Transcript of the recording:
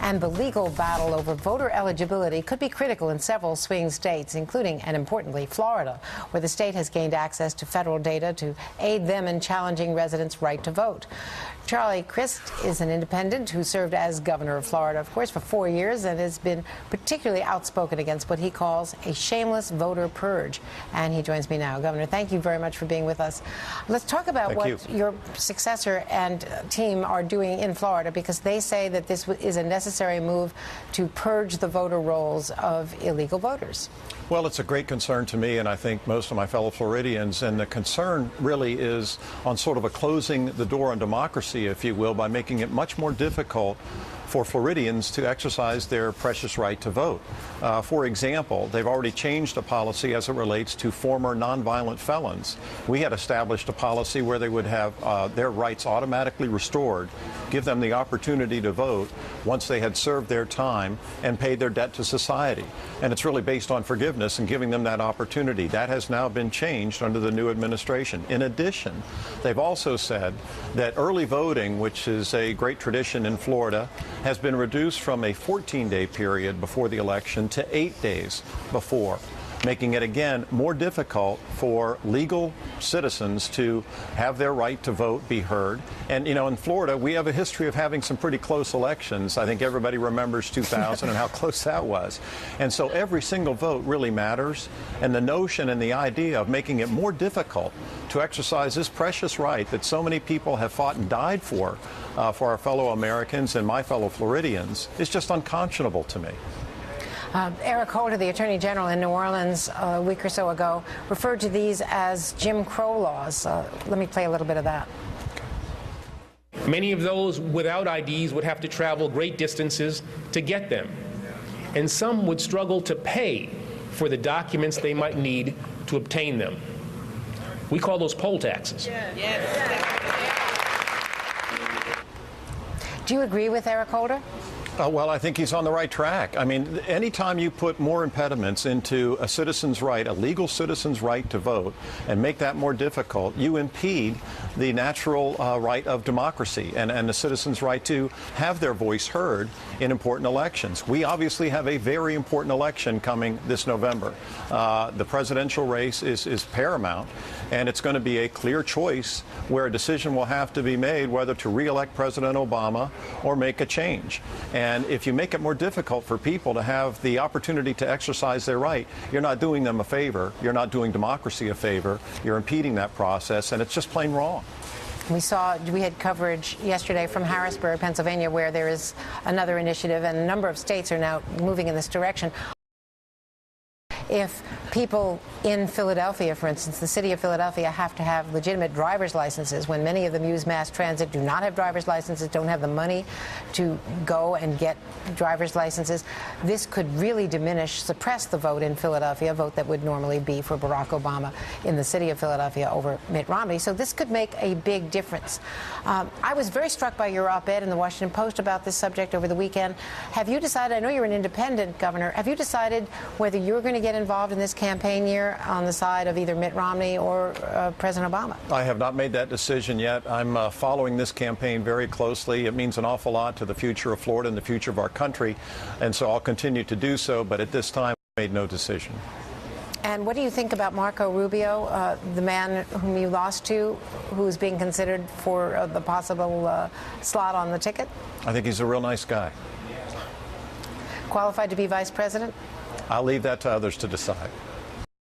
And the legal battle over voter eligibility could be critical in several swing states, including, and importantly, Florida, where the state has gained access to federal data to aid them in challenging residents' right to vote. Charlie Crist is an independent who served as governor of Florida, of course, for 4 years and has been particularly outspoken against what he calls a shameless voter purge. And he joins me now. Governor, thank you very much for being with us. Let's talk about what your successor and team are doing in Florida, because they say that this is a necessary move to purge the voter rolls of illegal voters. Well, it's a great concern to me, and I think most of my fellow Floridians, and the concern really is on sort of a closing the door on democracy, if you will, by making it much more difficult for Floridians to exercise their precious right to vote. For example, they've already changed a policy as it relates to former nonviolent felons. We had established a policy where they would have their rights automatically restored, give them the opportunity to vote once they had served their time and paid their debt to society. And it's really based on forgiveness and giving them that opportunity. That has now been changed under the new administration. In addition, they've also said that early voting, which is a great tradition in Florida, has been reduced from a 14-day period before the election to 8 days before, making it again more difficult for legal citizens to have their right to vote be heard. And, you know, in Florida, we have a history of having some pretty close elections. I think everybody remembers 2000 and how close that was. And so every single vote really matters. And the notion and the idea of making it more difficult to exercise this precious right that so many people have fought and died for our fellow Americans and my fellow Floridians is just unconscionable to me. Eric Holder, the Attorney General in New Orleans a week or so ago, referred to these as Jim Crow laws. Let me play a little bit of that. Many of those without IDs would have to travel great distances to get them, and some would struggle to pay for the documents they might need to obtain them. We call those poll taxes. Do you agree with Eric Holder? Well, I think he's on the right track. I mean, anytime you put more impediments into a citizen's right, a legal citizen's right to vote, and make that more difficult, you impede the natural right of democracy and the citizen's right to have their voice heard in important elections. We obviously have a very important election coming this November. The presidential race is paramount, and it's going to be a clear choice where a decision will have to be made whether to re-elect President Obama or make a change. And if you make it more difficult for people to have the opportunity to exercise their right, you're not doing them a favor. You're not doing democracy a favor. You're impeding that process, and it's just plain wrong. We had coverage yesterday from Harrisburg, Pennsylvania, where there is another initiative, and a number of states are now moving in this direction. If people in Philadelphia, for instance, the city of Philadelphia, have to have legitimate driver's licenses, when many of them use mass transit, do not have driver's licenses, don't have the money to go and get driver's licenses, this could really suppress the vote in Philadelphia, a vote that would normally be for Barack Obama in the city of Philadelphia over Mitt Romney. So this could make a big difference. I was very struck by your op-ed in the Washington Post about this subject over the weekend. Have you decided, I know you're an independent, Governor, have you decided whether you're going to get involved in this campaign year on the side of either Mitt Romney or President Obama? I have not made that decision yet. I'm following this campaign very closely. It means an awful lot to the future of Florida and the future of our country, and so I'll continue to do so, but at this time I made no decision. And what do you think about Marco Rubio, the man whom you lost to, who's being considered for the possible slot on the ticket? I think he's a real nice guy. Qualified to be vice president? I'll leave that to others to decide.